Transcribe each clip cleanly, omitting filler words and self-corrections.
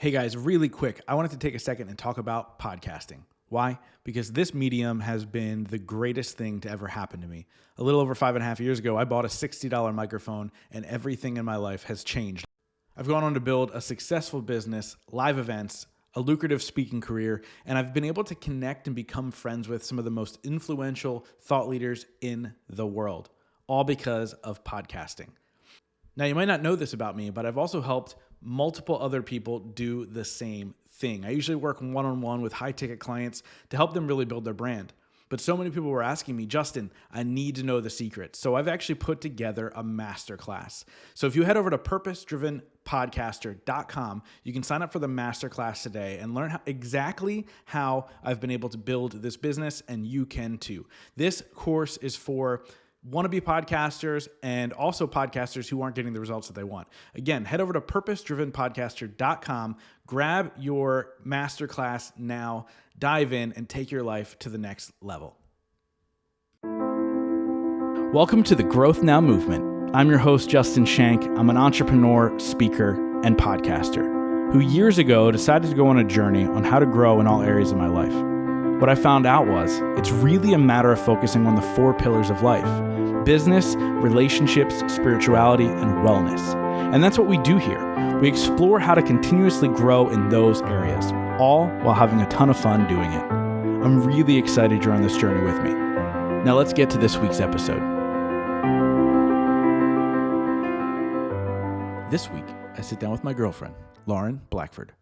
Hey guys, really quick, I wanted to take a second and talk about podcasting. Why? Because this medium has been the greatest thing to ever happen to me. A little over 5.5 years ago, I bought a $60 microphone and everything in my life has changed. I've gone on to build a successful business, live events, a lucrative speaking career, and I've been able to connect and become friends with some of the most influential thought leaders in the world, all because of podcasting. Now, you might not know this about me, but I've also helped multiple other people do the same thing. I usually work one-on-one with high-ticket clients to help them really build their brand. But so many people were asking me, Justin, I need to know the secret. So I've actually put together a masterclass. So if you head over to purposedrivenpodcaster.com, you can sign up for the masterclass today and learn exactly how I've been able to build this business, and you can too. This course is for wannabe podcasters and also podcasters who aren't getting the results that they want. Again, head over to purposedrivenpodcaster.com, grab your masterclass now, dive in, and take your life to the next level. Welcome to the Growth Now movement. I'm your host, Justin Shank. I'm an entrepreneur, speaker, and podcaster who years ago decided to go on a journey on how to grow in all areas of my life. What I found out was it's really a matter of focusing on the 4 pillars of life: business, relationships, spirituality, and wellness. And that's what we do here. We explore how to continuously grow in those areas, all while having a ton of fun doing it. I'm really excited you're on this journey with me. Now let's get to this week's episode. This week, I sit down with my girlfriend, Lauren Blackford.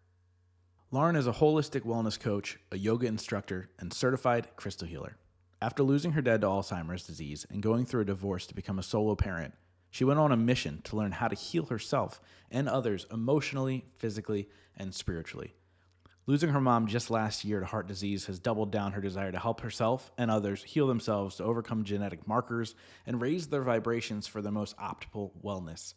Lauren is a holistic wellness coach, a yoga instructor, and certified crystal healer. After losing her dad to Alzheimer's disease and going through a divorce to become a solo parent, she went on a mission to learn how to heal herself and others emotionally, physically, and spiritually. Losing her mom just last year to heart disease has doubled down her desire to help herself and others heal themselves to overcome genetic markers and raise their vibrations for their most optimal wellness.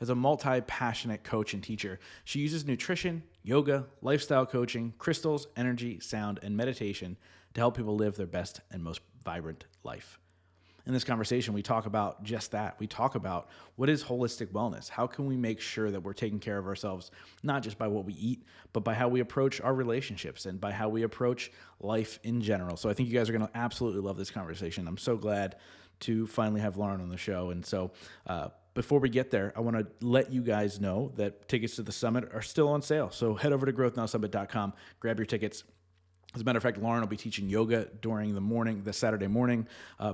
As a multi-passionate coach and teacher, she uses nutrition, yoga, lifestyle coaching, crystals, energy, sound, and meditation to help people live their best and most vibrant life. In this conversation, we talk about just that. We talk about what is holistic wellness. How can we make sure that we're taking care of ourselves, not just by what we eat, but by how we approach our relationships and by how we approach life in general. So I think you guys are going to absolutely love this conversation. I'm so glad to finally have Lauren on the show. And so before we get there, I want to let you guys know that tickets to the summit are still on sale. So head over to growthnowsummit.com, grab your tickets. As a matter of fact, Lauren will be teaching yoga during the Saturday morning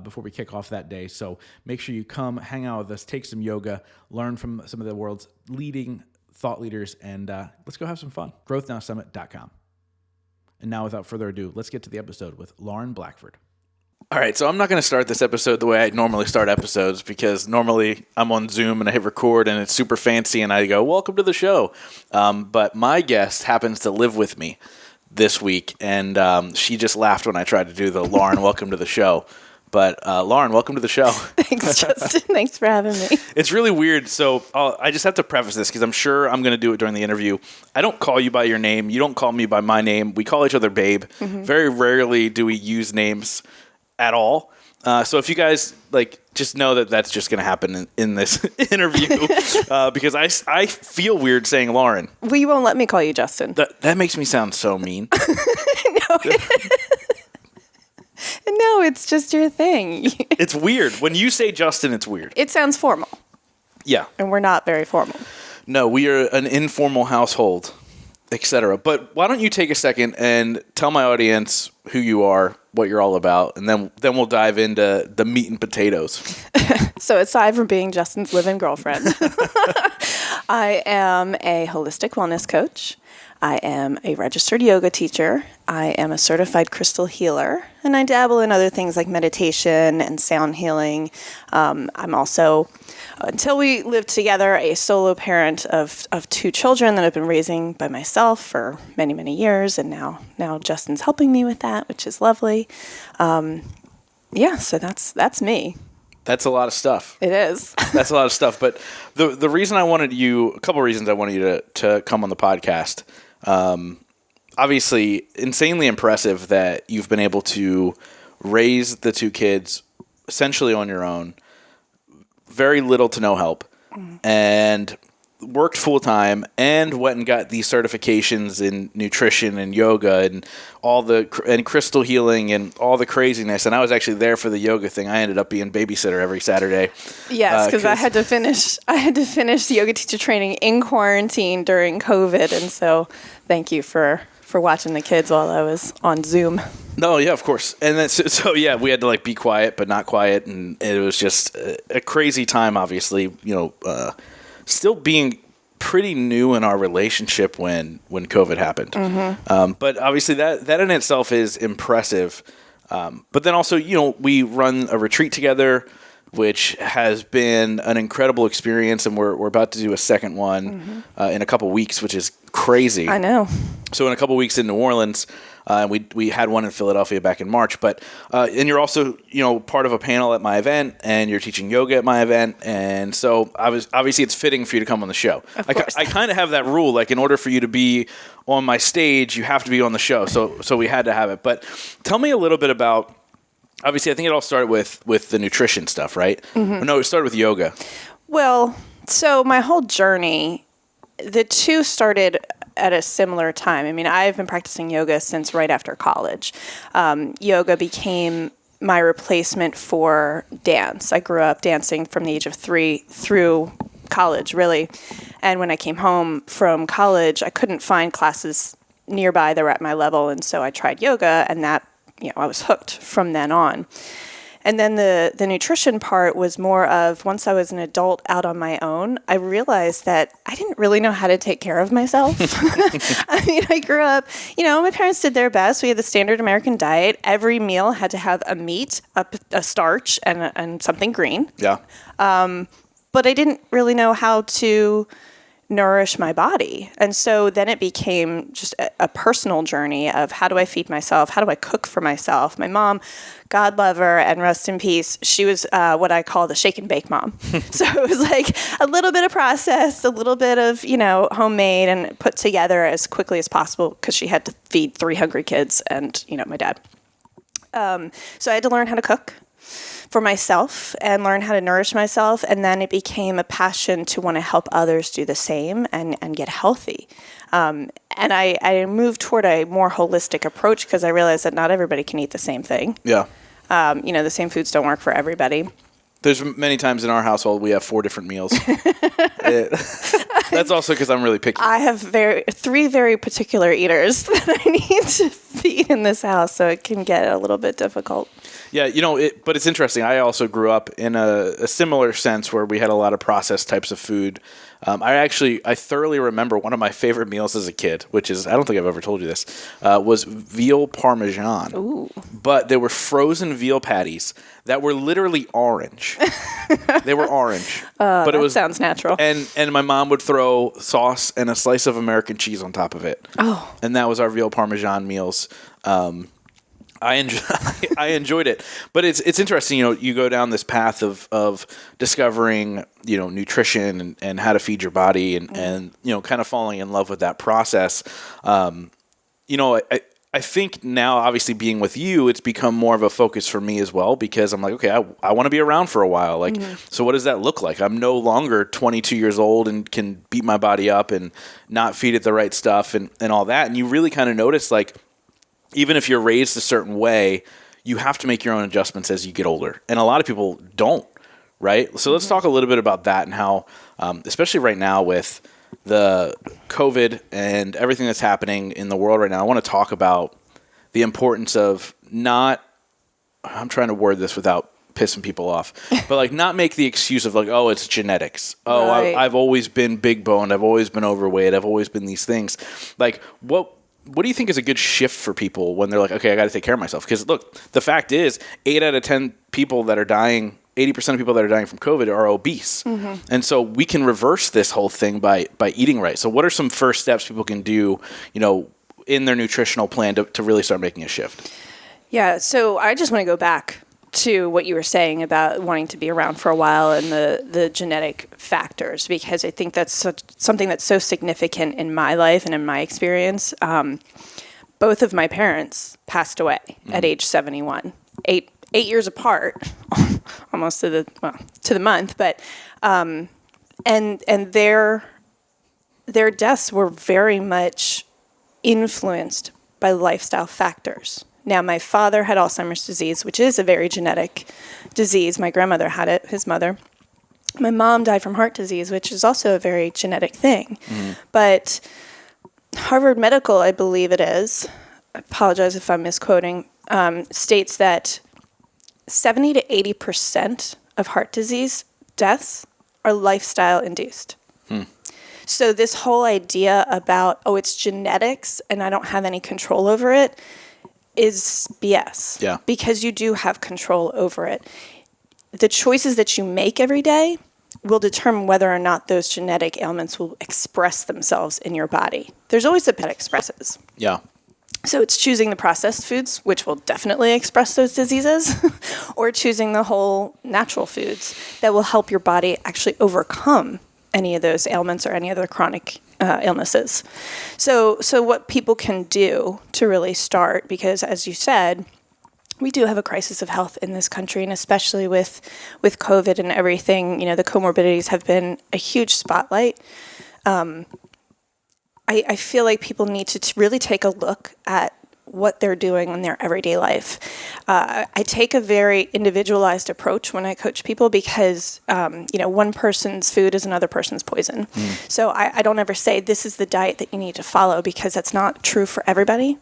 before we kick off that day. So make sure you come, hang out with us, take some yoga, learn from some of the world's leading thought leaders, and let's go have some fun. growthnowsummit.com. And now, without further ado, let's get to the episode with Lauren Blackford. All right, so I'm not going to start this episode the way I normally start episodes, because normally I'm on Zoom and I hit record and it's super fancy and I go, welcome to the show. But my guest happens to live with me this week, and she just laughed when I tried to do the Lauren, welcome to the show. But Lauren, welcome to the show. Thanks, Justin. Thanks for having me. It's really weird. So I just have to preface this because I'm sure I'm going to do it during the interview. I don't call you by your name. You don't call me by my name. We call each other babe. Mm-hmm. Very rarely do we use names at all. So if you guys just know that that's just going to happen in this interview because I feel weird saying Lauren. Well, you won't let me call you Justin. That makes me sound so mean. No, it's just your thing. It's weird. When you say Justin, it's weird. It sounds formal. Yeah. And we're not very formal. No, we are an informal household, etc. But why don't you take a second and tell my audience who you are, what you're all about, and then we'll dive into the meat and potatoes. So aside from being Justin's live-in girlfriend, I am a holistic wellness coach. I am a registered yoga teacher. I am a certified crystal healer, and I dabble in other things like meditation and sound healing. I'm also, until we lived together, a solo parent of 2 children that I've been raising by myself for many, many years, and now Justin's helping me with that, which is lovely. So that's me. That's a lot of stuff. It is. That's a lot of stuff. But the reason a couple of reasons I wanted you to come on the podcast. Obviously, insanely impressive that you've been able to raise the 2 kids essentially on your own, very little to no help. Mm-hmm. And worked full time and went and got these certifications in nutrition and yoga and and crystal healing and all the craziness. And I was actually there for the yoga thing. I ended up being babysitter every Saturday. Yes, because I had to finish yoga teacher training in quarantine during COVID, and so thank you for watching the kids while I was on Zoom. No, yeah, of course. And then, so yeah, we had to like be quiet, but not quiet. And it was just a crazy time, obviously, still being pretty new in our relationship when COVID happened. Mm-hmm. But obviously that in itself is impressive. But then also, we run a retreat together, which has been an incredible experience. And we're about to do a second one in a couple weeks, which is crazy. I know. So in a couple weeks in New Orleans, we had one in Philadelphia back in March, but and you're also part of a panel at my event, and you're teaching yoga at my event, and so obviously it's fitting for you to come on the show. I kind of have that rule, like in order for you to be on my stage, you have to be on the show. So we had to have it. But tell me a little bit about. Obviously, I think it all started with the nutrition stuff, right? Mm-hmm. No, it started with yoga. Well, so my whole journey, the two started at a similar time. I mean, I've been practicing yoga since right after college. Yoga became my replacement for dance. I grew up dancing from the age of 3 through college, really. And when I came home from college, I couldn't find classes nearby that were at my level. And so I tried yoga, and that, I was hooked from then on. And then the nutrition part was more of, once I was an adult out on my own, I realized that I didn't really know how to take care of myself. I mean, I grew up, my parents did their best. We had the standard American diet. Every meal had to have a meat, a starch, and something green. Yeah. But I didn't really know how to nourish my body. And so then it became just a personal journey of, how do I feed myself? How do I cook for myself? My mom, God love her and rest in peace, she was what I call the shake and bake mom. So it was like a little bit of processed, a little bit of, homemade and put together as quickly as possible, because she had to feed 3 hungry kids and, my dad. So I had to learn how to cook for myself and learn how to nourish myself. And then it became a passion to want to help others do the same and get healthy. And I moved toward a more holistic approach, because I realized that not everybody can eat the same thing. Yeah. The same foods don't work for everybody. There's many times in our household we have 4 different meals. That's also because I'm really picky. I have 3 very particular eaters that I need to feed in this house, so it can get a little bit difficult. Yeah, but it's interesting. I also grew up in a similar sense where we had a lot of processed types of food. I thoroughly remember one of my favorite meals as a kid, which is, I don't think I've ever told you this, was veal parmesan. Ooh. But they were frozen veal patties that were literally orange. They were orange. But it sounds natural. And my mom would throw sauce and a slice of American cheese on top of it. Oh. And that was our veal parmesan meals. I enjoyed it, but it's interesting. You go down this path of discovering, nutrition and how to feed your body, and kind of falling in love with that process. I think now, obviously being with you, it's become more of a focus for me as well, because I'm like, okay, I want to be around for a while. Like, So what does that look like? I'm no longer 22 years old and can beat my body up and not feed it the right stuff and all that. And you really kind of notice, like, even if you're raised a certain way, you have to make your own adjustments as you get older. And a lot of people don't, right? So let's talk a little bit about that and how, especially right now with the COVID and everything that's happening in the world right now, I want to talk about the importance of I'm trying to word this without pissing people off, but like not make the excuse of like, oh, it's genetics. Oh, right. I've always been big boned. I've always been overweight. I've always been these things. Like what do you think is a good shift for people when they're like, okay, I got to take care of myself? Because look, the fact is 8 out of 10 people that are dying, 80% of people that are dying from COVID are obese. Mm-hmm. And so we can reverse this whole thing by eating right. So what are some first steps people can do, in their nutritional plan to really start making a shift? Yeah. So I just want to go back to what you were saying about wanting to be around for a while and the genetic factors, because I think that's something that's so significant in my life and in my experience. Both of my parents passed away at age 71, 8 years apart, almost to the month, but and their their deaths were very much influenced by lifestyle factors. Now, my father had Alzheimer's disease, which is a very genetic disease. My grandmother had it, his mother. My mom died from heart disease, which is also a very genetic thing. But Harvard Medical, I believe it is, I apologize if I'm misquoting, states that 70 to 80% of heart disease deaths are lifestyle induced. So this whole idea about, it's genetics and I don't have any control over it is BS. Yeah. Because you do have control over it. The choices that you make every day will determine whether or not those genetic ailments will express themselves in your body. There's always a pet expresses. Yeah. So it's choosing the processed foods, which will definitely express those diseases, or choosing the whole natural foods that will help your body actually overcome any of those ailments or any other chronic illnesses. So what people can do to really start, because as you said, we do have a crisis of health in this country, and especially with COVID and everything, the comorbidities have been a huge spotlight. I feel like people need to really take a look at what they're doing in their everyday life. I take a very individualized approach when I coach people because, one person's food is another person's poison. So I don't ever say this is the diet that you need to follow because that's not true for everybody.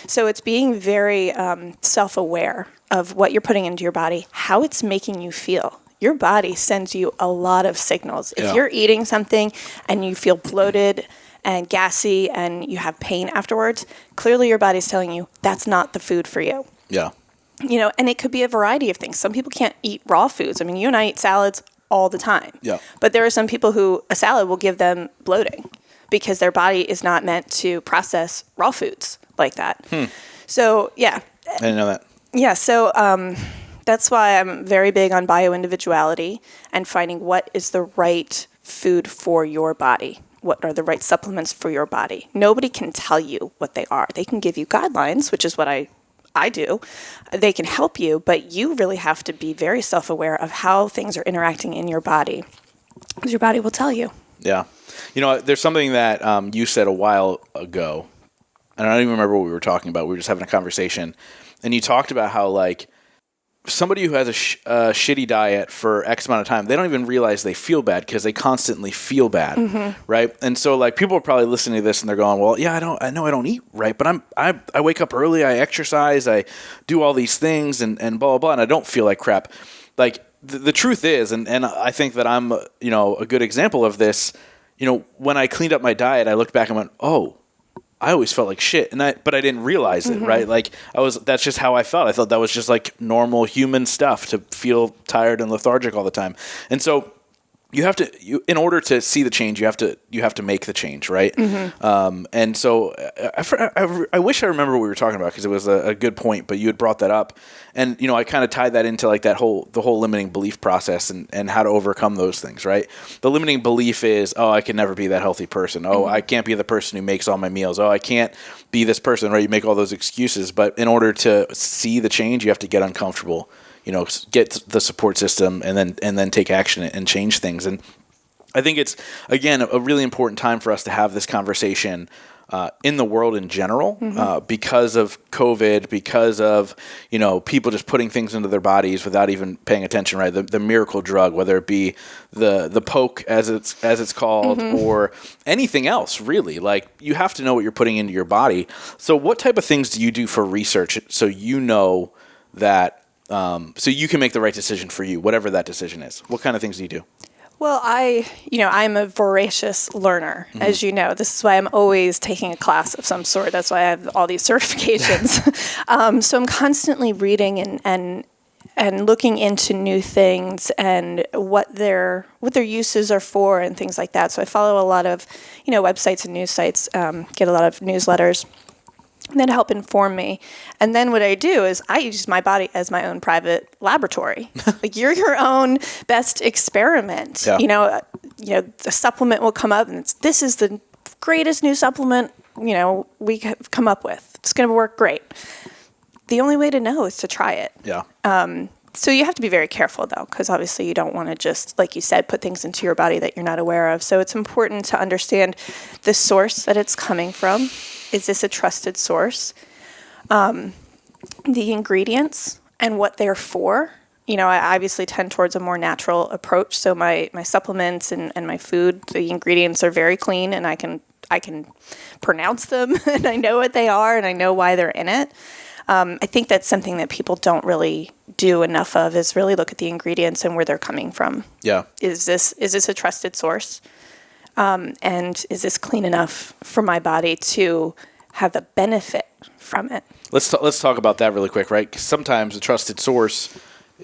So it's being very self-aware of what you're putting into your body, how it's making you feel. Your body sends you a lot of signals. If you're eating something and you feel bloated and gassy and you have pain afterwards, clearly your body's telling you that's not the food for you. Yeah. And it could be a variety of things. Some people can't eat raw foods. I mean, you and I eat salads all the time. Yeah. But there are some people who a salad will give them bloating because their body is not meant to process raw foods like that. So, yeah. I didn't know that. Yeah, so that's why I'm very big on bio-individuality and finding what is the right food for your body. What are the right supplements for your body? Nobody can tell you what they are. They can give you guidelines, which is what I do. They can help you, but you really have to be very self-aware of how things are interacting in your body, because your body will tell you. Yeah. There's something that you said a while ago, and I don't even remember what we were talking about. We were just having a conversation, and you talked about how, like, somebody who has a shitty diet for X amount of time, they don't even realize they feel bad because they constantly feel bad, right? And so, like, people are probably listening to this and they're going, "Well, yeah, I know I don't eat right, but I wake up early, I exercise, I do all these things, and blah blah blah, and I don't feel like crap." Like, the truth is, and I think that I'm a good example of this. When I cleaned up my diet, I looked back and went, "Oh, I always felt like shit," but I didn't realize it, right? Like, that's just how I felt. I thought that was just like normal human stuff to feel tired and lethargic all the time. And so you have to, in order to see the change, you have to make the change, right? And so I wish I remember what we were talking about because it was a good point, but you had brought that up. And, I kind of tied that into like the whole limiting belief process and how to overcome those things, right? The limiting belief is, I can never be that healthy person. I can't be the person who makes all my meals. I can't be this person, right? You make all those excuses. But in order to see the change, you have to get uncomfortable, get the support system and then take action and change things. And I think it's, again, a really important time for us to have this conversation in the world in general, because of COVID, because of, people just putting things into their bodies without even paying attention, right? The miracle drug, whether it be the poke as it's called, or anything else, really. Like, you have to know what you're putting into your body. So what type of things do you do for research so you know that, so you can make the right decision for you, whatever that decision is? What kind of things do you do? Well, I'm a voracious learner, as you know. This is why I'm always taking a class of some sort. That's why I have all these certifications. So I'm constantly reading and looking into new things and what their uses are for and things like that. So I follow a lot of, websites and news sites, get a lot of newsletters that help inform me. And then what I do is I use my body as my own private laboratory. Like, you're your own best experiment. Yeah. The supplement will come up and this is the greatest new supplement, we have come up with. It's going to work great. The only way to know is to try it. Yeah. So you have to be very careful, though, because obviously you don't want to just, like you said, put things into your body that you're not aware of. So it's important to understand the source that it's coming from. Is this a trusted source? The ingredients and what they're for. You know, I obviously tend towards a more natural approach. So my supplements and my food, the ingredients are very clean, and I can pronounce them, and I know what they are, and I know why they're in it. I think that's something that people don't really do enough of, is really look at the ingredients and where they're coming from. Yeah. Is this a trusted source? And is this clean enough for my body to have a benefit from it? Let's talk about that really quick, right? 'Cause sometimes a trusted source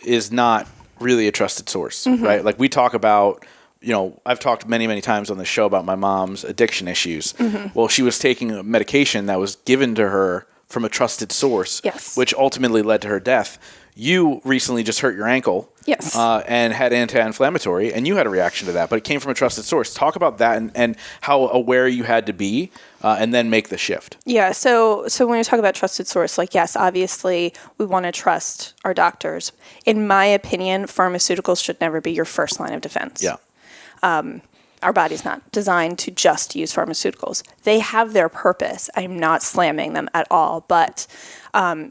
is not really a trusted source, right? Like we talk about, you know, I've talked many, many times on the show about my mom's addiction issues. Well, she was taking a medication that was given to her from a trusted source, Yes. which ultimately led to her death. You recently just hurt your ankle, Yes. And had anti-inflammatory, and you had a reaction to that, but it came from a trusted source. Talk about that and how aware you had to be, and then make the shift. Yeah, so when we talk about trusted source, like, yes, obviously we want to trust our doctors. In my opinion, pharmaceuticals should never be your first line of defense. Yeah. Our body's not designed to just use pharmaceuticals. They have their purpose. I'm not slamming them at all, but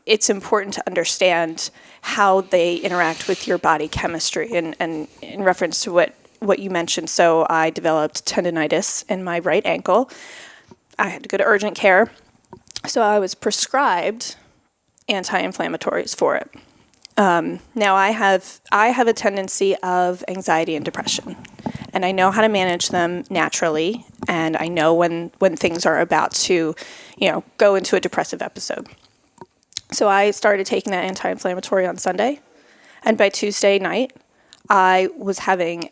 it's important to understand how they interact with your body chemistry. And in reference to what you mentioned, so I developed tendonitis in my right ankle. I had to go to urgent care. So I was prescribed anti-inflammatories for it. Now I have a tendency of anxiety and depression, and I know how to manage them naturally, and I know when things are about to, go into a depressive episode. So I started taking that anti-inflammatory on Sunday, and by Tuesday night, I was having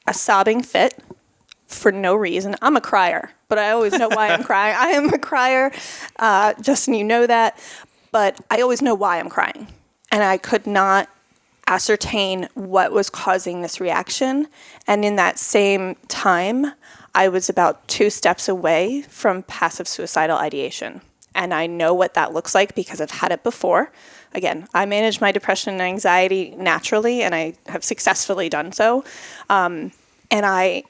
a sobbing fit for no reason. I'm a crier, but I always know why I'm crying. I am a crier. Justin, you know that, but I always know why I'm crying. And I could not ascertain what was causing this reaction. And in that same time, I was about 2 steps away from passive suicidal ideation. And I know what that looks like because I've had it before. Again, I manage my depression and anxiety naturally, and I have successfully done so. And I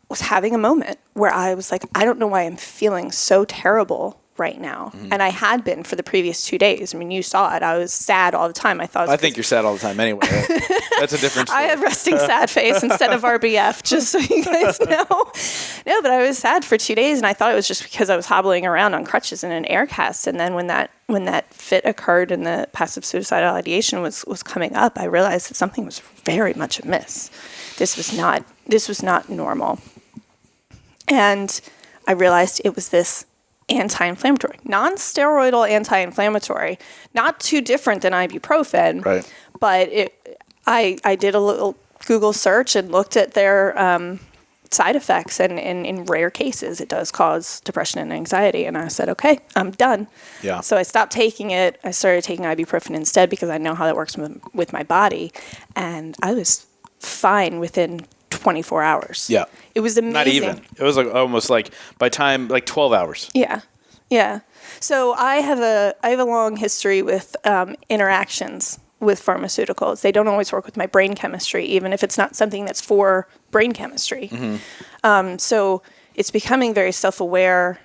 was having a moment where I was like, I don't know why I'm feeling so terrible right now. And I had been for the previous 2 days. I mean, you saw it. I was sad all the time. I think you're sad all the time anyway. That's a different story. I have resting sad face instead of RBF, just so you guys know. No, but I was sad for 2 days, and I thought it was just because I was hobbling around on crutches in an air cast. And then when that fit occurred and the passive suicidal ideation was coming up, I realized that something was very much amiss. This was not normal. And I realized it was this anti-inflammatory, non-steroidal anti-inflammatory, not too different than ibuprofen. Right. But I did a little Google search and looked at their side effects, and in rare cases, it does cause depression and anxiety. And I said, okay, I'm done. Yeah. So I stopped taking it. I started taking ibuprofen instead because I know how that works with my body. And I was fine within 24 hours. Yeah. It was amazing. Not even. It was almost by time 12 hours. Yeah. Yeah. So I have a long history with interactions with pharmaceuticals. They don't always work with my brain chemistry, even if it's not something that's for brain chemistry. So it's becoming very self-aware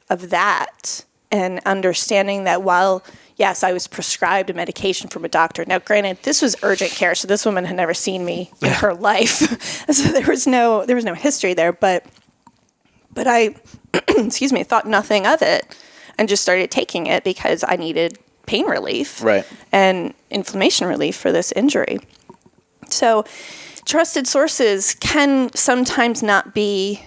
of that and understanding that while, yes, I was prescribed a medication from a doctor. Now, granted, this was urgent care, so this woman had never seen me in her life. So there was no history there, but I, thought nothing of it and just started taking it because I needed pain relief and inflammation relief for this injury. So trusted sources can sometimes not be,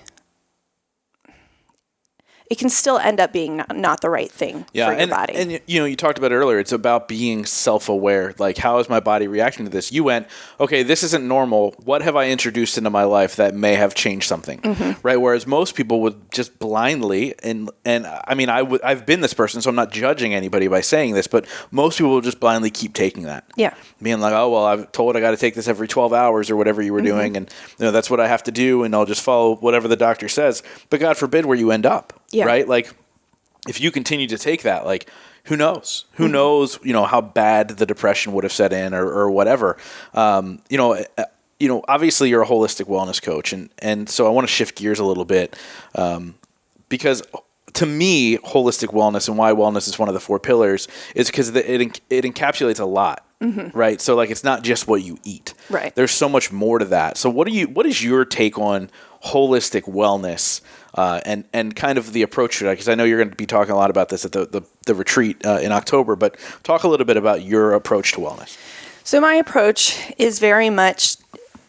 it can still end up being not the right thing for your body. And you talked about it earlier. It's about being self-aware. Like, how is my body reacting to this? You went, okay, this isn't normal. What have I introduced into my life that may have changed something, right? Whereas most people would just blindly, and I mean, I've been this person, so I'm not judging anybody by saying this, but most people will just blindly keep taking that. Yeah. Being like, oh, well, I've told I got to take this every 12 hours or whatever you were doing, and that's what I have to do, and I'll just follow whatever the doctor says. But God forbid where you end up. Yeah. Right? Like, if you continue to take that, like, who knows? Who knows, how bad the depression would have set in or whatever. Obviously you're a holistic wellness coach. And so I want to shift gears a little bit because to me, holistic wellness and why wellness is one of the 4 pillars is because it encapsulates a lot, right? So like, it's not just what you eat. Right. There's so much more to that. So what is your take on holistic wellness and kind of the approach to that? Because I know you're going to be talking a lot about this at the retreat in October, but talk a little bit about your approach to wellness. So my approach is very much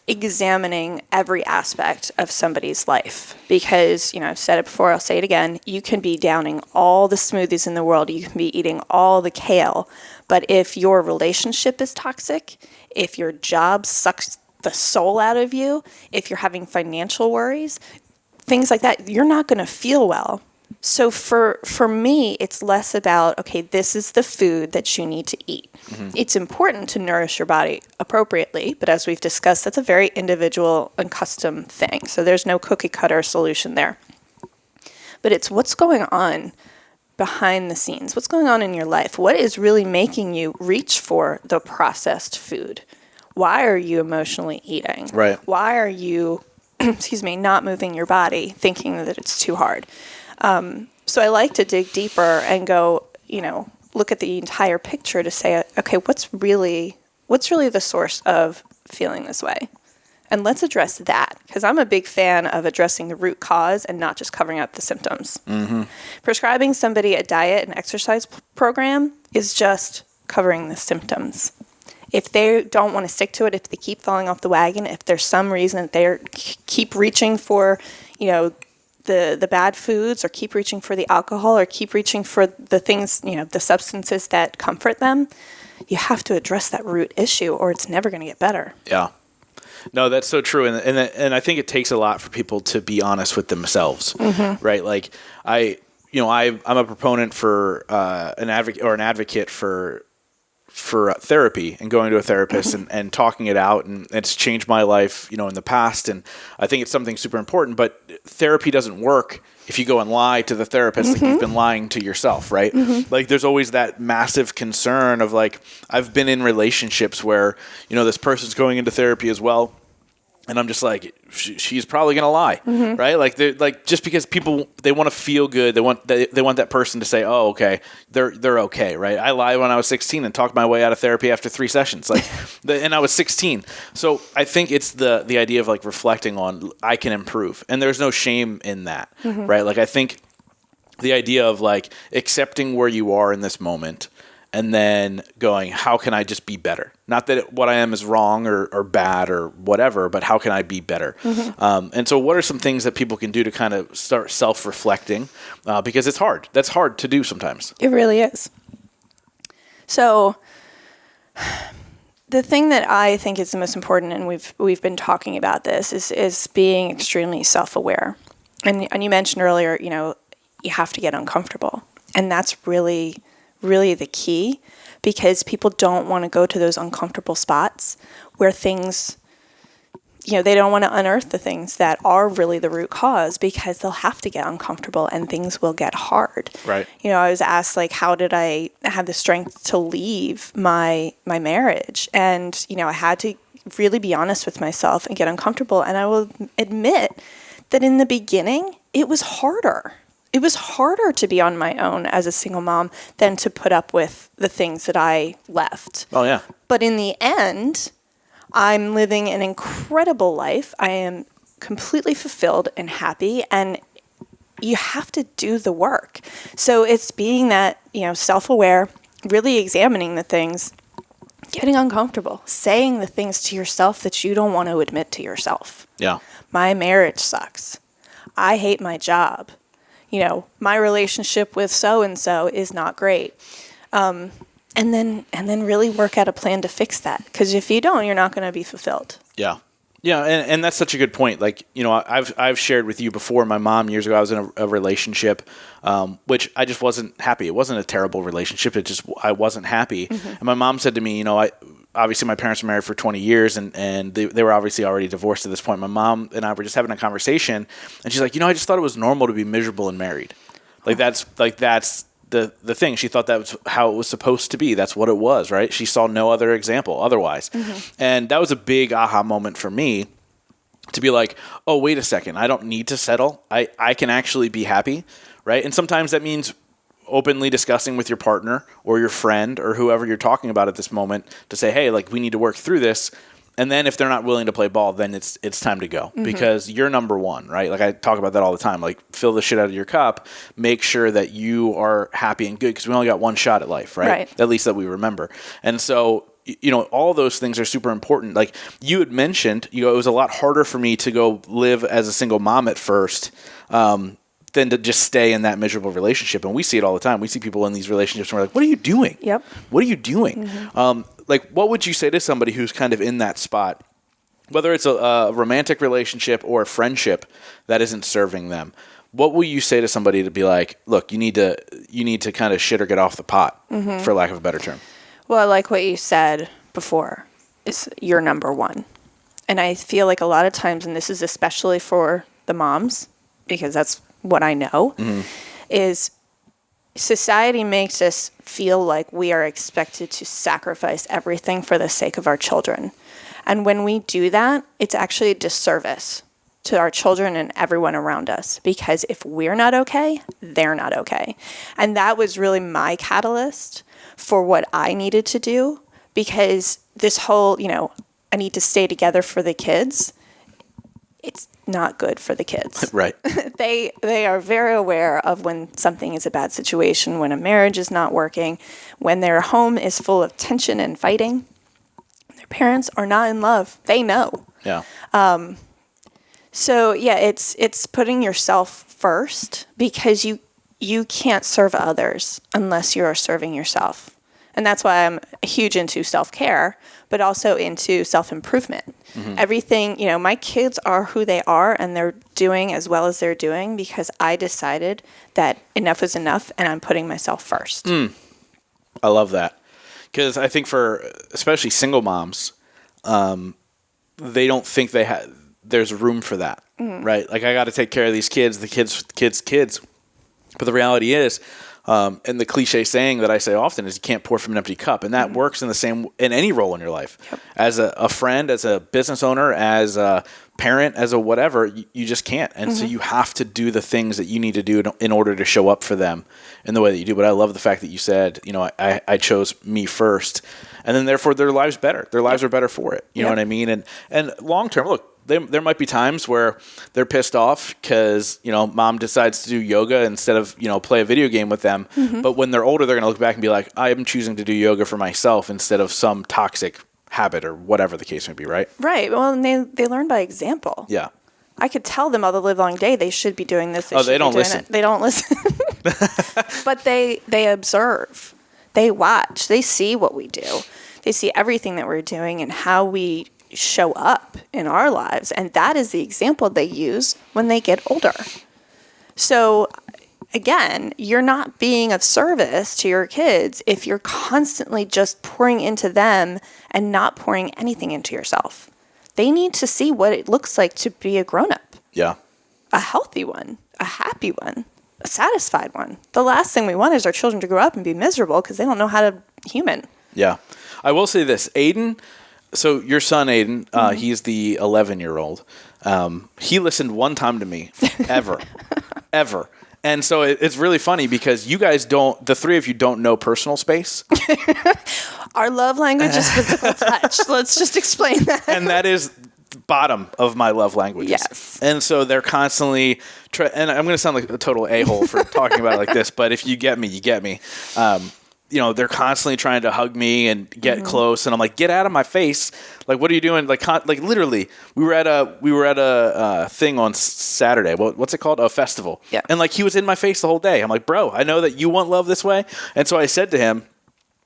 examining every aspect of somebody's life because, I've said it before, I'll say it again, you can be downing all the smoothies in the world, you can be eating all the kale, but if your relationship is toxic, if your job sucks the soul out of you, if you're having financial worries, things like that, you're not going to feel well. So for me, it's less about, okay, this is the food that you need to eat. It's important to nourish your body appropriately, but as we've discussed, that's a very individual and custom thing. So there's no cookie cutter solution there. But it's what's going on behind the scenes. What's going on in your life? What is really making you reach for the processed food? Why are you emotionally eating? Right. Why are you, not moving your body, thinking that it's too hard? So I like to dig deeper and go, look at the entire picture to say, okay, what's really the source of feeling this way? And let's address that, because I'm a big fan of addressing the root cause and not just covering up the symptoms. Prescribing somebody a diet and exercise program is just covering the symptoms. If they don't want to stick to it, if they keep falling off the wagon, if there's some reason that they keep reaching for, the bad foods or keep reaching for the alcohol or keep reaching for the things, the substances that comfort them, you have to address that root issue or it's never going to get better. Yeah. No, that's so true. And I think it takes a lot for people to be honest with themselves, right? Like I'm a proponent for an advocate for therapy and going to a therapist and talking it out. And it's changed my life, in the past. And I think it's something super important, but therapy doesn't work if you go and lie to the therapist like you've been lying to yourself, right? Like there's always that massive concern of like, I've been in relationships where, this person's going into therapy as well. And I'm just like, she's probably going to lie, right? Like just because people, they want to feel good. They want that person to say, oh, okay, they're okay, right? I lied when I was 16 and talked my way out of therapy after 3 sessions, and I was 16. So I think it's the idea of like reflecting on, I can improve. And there's no shame in that, right? Like I think the idea of like accepting where you are in this moment and then going, how can I just be better? Not that what I am is wrong or bad or whatever, but how can I be better? And so what are some things that people can do to kind of start self-reflecting? Because it's hard. That's hard to do sometimes. It really is. So the thing that I think is the most important, and we've been talking about this, is being extremely self-aware. And you mentioned earlier, you have to get uncomfortable. And that's really the key, because people don't want to go to those uncomfortable spots where things, they don't want to unearth the things that are really the root cause, because they'll have to get uncomfortable and things will get hard. Right. I was asked, like, how did I have the strength to leave my marriage? And, I had to really be honest with myself and get uncomfortable. And I will admit that in the beginning, it was harder. It was harder to be on my own as a single mom than to put up with the things that I left. Oh, yeah. But in the end, I'm living an incredible life. I am completely fulfilled and happy, and you have to do the work. So it's being that, self-aware, really examining the things, getting uncomfortable, saying the things to yourself that you don't want to admit to yourself. Yeah. My marriage sucks. I hate my job. My relationship with so-and-so is not great. And then really work out a plan to fix that. Because if you don't, you're not going to be fulfilled. Yeah. Yeah. And that's such a good point. Like, I've shared with you before, my mom years ago, I was in a relationship, which I just wasn't happy. It wasn't a terrible relationship. I wasn't happy. And my mom said to me, obviously my parents were married for 20 years and they were obviously already divorced at this point. My mom and I were just having a conversation and she's like, I just thought it was normal to be miserable and married. That's the thing. She thought that was how it was supposed to be. That's what it was, right? She saw no other example otherwise. And that was a big aha moment for me to be like, oh, wait a second. I don't need to settle. I can actually be happy, right? And sometimes that means openly discussing with your partner or your friend or whoever you're talking about at this moment to say, hey, like, we need to work through this. And then if they're not willing to play ball, then it's time to go because you're number one, right? Like I talk about that all the time. Like fill the shit out of your cup. Make sure that you are happy and good because we only got one shot at life, right? At least that we remember. And so, all those things are super important. Like you had mentioned, it was a lot harder for me to go live as a single mom at first than to just stay in that miserable relationship. And we see it all the time. We see people in these relationships and we're like, what are you doing? Yep. What are you doing? Like, what would you say to somebody who's kind of in that spot, whether it's a romantic relationship or a friendship that isn't serving them? What will you say to somebody to be like, look, you need to kind of shit or get off the pot, for lack of a better term? Well, I like what you said before, is you're number one. And I feel like a lot of times, and this is especially for the moms, because that's what I know, is society makes us feel like we are expected to sacrifice everything for the sake of our children. And when we do that, it's actually a disservice to our children and everyone around us, because if we're not okay, they're not okay. And that was really my catalyst for what I needed to do, because this whole, I need to stay together for the kids, it's not good for the kids. Right. They are very aware of when something is a bad situation, when a marriage is not working, when their home is full of tension and fighting. Their parents are not in love. They know. Yeah. So yeah, it's putting yourself first, because you can't serve others unless you are serving yourself. And that's why I'm huge into self-care, but also into self-improvement. Everything, my kids are who they are and they're doing as well as they're doing because I decided that enough is enough and I'm putting myself first. I love that. Because I think for especially single moms, they don't think there's room for that, right? Like I got to take care of these kids, the kids. But the reality is, and the cliche saying that I say often is you can't pour from an empty cup. And that works in any role in your life. Yep. As a friend, as a business owner, as a parent, as a whatever, you just can't. And so you have to do the things that you need to do in order to show up for them in the way that you do. But I love the fact that you said, I chose me first. And then therefore their lives better. Their lives are better for it. You know what I mean? And long term, look, there might be times where they're pissed off because, mom decides to do yoga instead of, play a video game with them. But when they're older, they're going to look back and be like, I am choosing to do yoga for myself instead of some toxic habit or whatever the case may be, right? Right. Well, and they learn by example. Yeah. I could tell them all the live long day they should be doing this. They don't listen. They don't listen. But they observe. They watch. They see what we do. They see everything that we're doing and how we show up in our lives. And that is the example they use when they get older. So again, you're not being of service to your kids if you're constantly just pouring into them and not pouring anything into yourself. They need to see what it looks like to be a grown-up. Yeah. A healthy one, a happy one, a satisfied one. The last thing we want is our children to grow up and be miserable because they don't know how to human. Yeah. I will say this, Aiden. So your son, Aiden, he's the 11-year-old. He listened one time to me, ever. And so it's really funny because you guys the three of you don't know personal space. Our love language is physical touch. Let's just explain that. And that is the bottom of my love languages. Yes. And so they're constantly, and I'm going to sound like a total a-hole for talking about it like this, but if you get me, you get me. They're constantly trying to hug me and get close, and I'm like, get out of my face! Like, what are you doing? Like literally, we were at a thing on Saturday. What's it called? A festival. Yeah. And like he was in my face the whole day. I'm like, bro, I know that you want love this way, and so I said to him,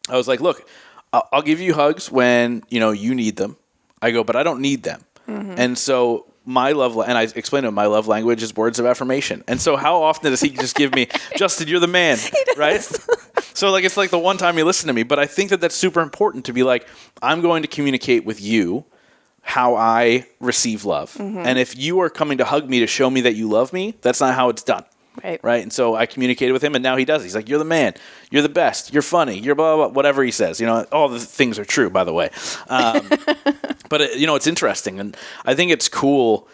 I was like, look, I'll give you hugs when you need them. I go, but I don't need them, and so. And I explained to him, my love language is words of affirmation. And so how often does he just give me, Justin, you're the man, right? So like, it's like the one time you listen to me, but I think that that's super important to be like, I'm going to communicate with you how I receive love. And if you are coming to hug me to show me that you love me, that's not how it's done. Right. And so I communicated with him, and now he does. He's like, you're the man. You're the best. You're funny. You're blah, blah, blah, whatever he says. All the things are true, by the way. But, it's interesting. And I think it's cool,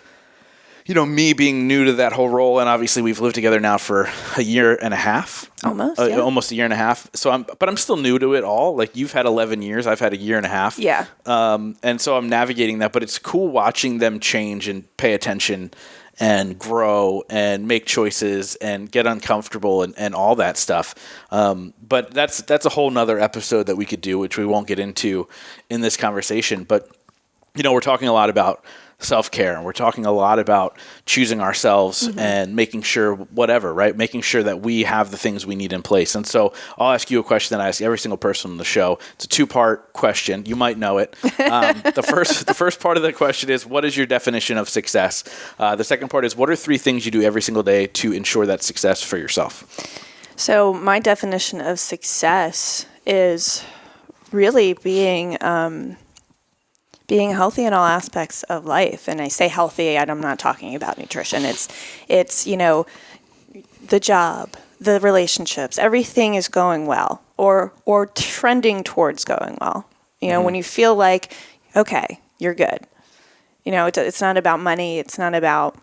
me being new to that whole role. And obviously we've lived together now for a year and a half. Almost, almost a year and a half. So I'm still new to it all. Like, you've had 11 years. I've had a year and a half. Yeah. And so I'm navigating that. But it's cool watching them change and pay attention and grow and make choices and get uncomfortable and all that stuff. But that's a whole nother episode that we could do, which we won't get into in this conversation. But, we're talking a lot about self-care, and we're talking a lot about choosing ourselves and making sure whatever, right? Making sure that we have the things we need in place. And so I'll ask you a question that I ask every single person on the show. It's a 2-part question. You might know it. The first part of the question is, what is your definition of success? The second part is, what are 3 things you do every single day to ensure that success for yourself? So my definition of success is really being healthy in all aspects of life. And I say healthy, I'm not talking about nutrition. It's the job, the relationships, everything is going well or trending towards going well. When you feel like, okay, you're good. It's not about money. It's not about,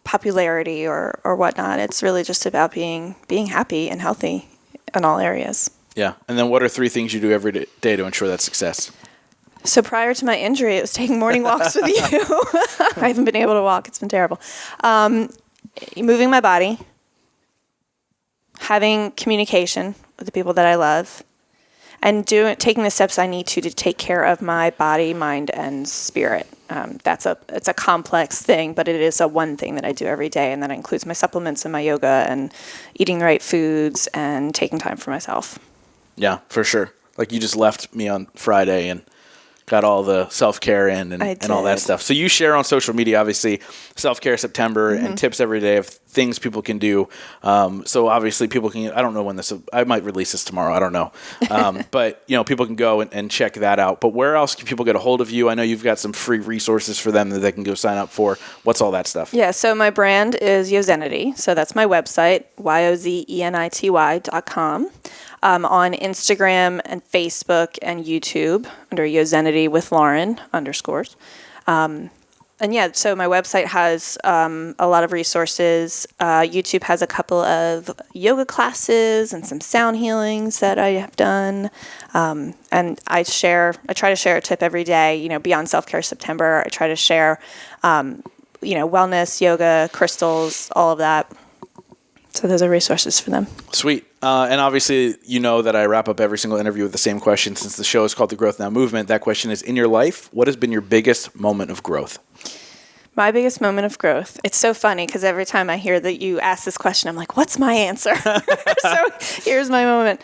popularity or whatnot. It's really just about being happy and healthy in all areas. Yeah. And then what are 3 things you do every day to ensure that success? So prior to my injury, it was taking morning walks with you. I haven't been able to walk. It's been terrible. Moving my body, having communication with the people that I love, and taking the steps I need to take care of my body, mind, and spirit. It's a complex thing, but it is one thing that I do every day, and that includes my supplements and my yoga and eating the right foods and taking time for myself. Yeah, for sure. Like, you just left me on Friday and got all the self-care in and all that stuff. So you share on social media, obviously, Self-Care September and tips every day of things people can do. So obviously people can, I don't know when I might release this tomorrow. I don't know. But, people can go and check that out. But where else can people get a hold of you? I know you've got some free resources for them that they can go sign up for. What's all that stuff? Yeah, so my brand is Yozenity. So that's my website, yozenity.com. On Instagram and Facebook and YouTube under Yozenity with Lauren _. So my website has a lot of resources. YouTube has a couple of yoga classes and some sound healings that I have done. And I try to share a tip every day, beyond Self-Care September. I try to share, wellness, yoga, crystals, all of that. So those are resources for them. Sweet. And obviously, that I wrap up every single interview with the same question. Since the show is called The Growth Now Movement, that question is, in your life, what has been your biggest moment of growth? My biggest moment of growth. It's so funny because every time I hear that you ask this question, I'm like, what's my answer? So here's my moment.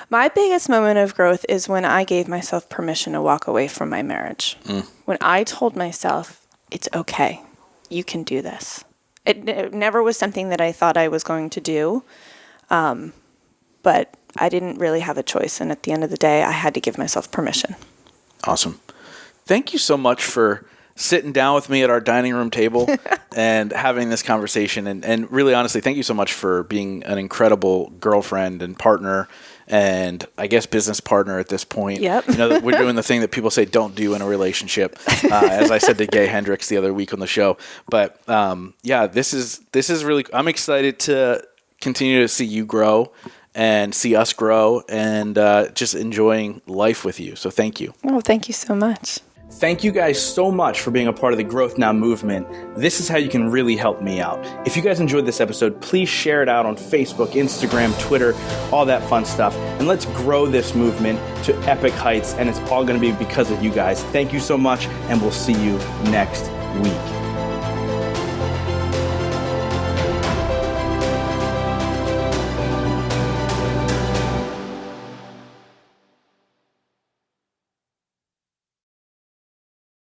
My biggest moment of growth is when I gave myself permission to walk away from my marriage. When I told myself, it's okay, you can do this. It never was something that I thought I was going to do, but I didn't really have a choice. And at the end of the day, I had to give myself permission. Awesome. Thank you so much for sitting down with me at our dining room table and having this conversation. And really, honestly, thank you so much for being an incredible girlfriend and partner and, I guess, business partner at this point. Yep. We're doing the thing that people say don't do in a relationship, as I said to Gay Hendricks the other week on the show. But, this is really – I'm excited to continue to see you grow and see us grow and just enjoying life with you. So thank you. Oh, thank you so much. Thank you guys so much for being a part of the Growth Now movement. This is how you can really help me out. If you guys enjoyed this episode, please share it out on Facebook, Instagram, Twitter, all that fun stuff. And let's grow this movement to epic heights. And it's all going to be because of you guys. Thank you so much, and we'll see you next week.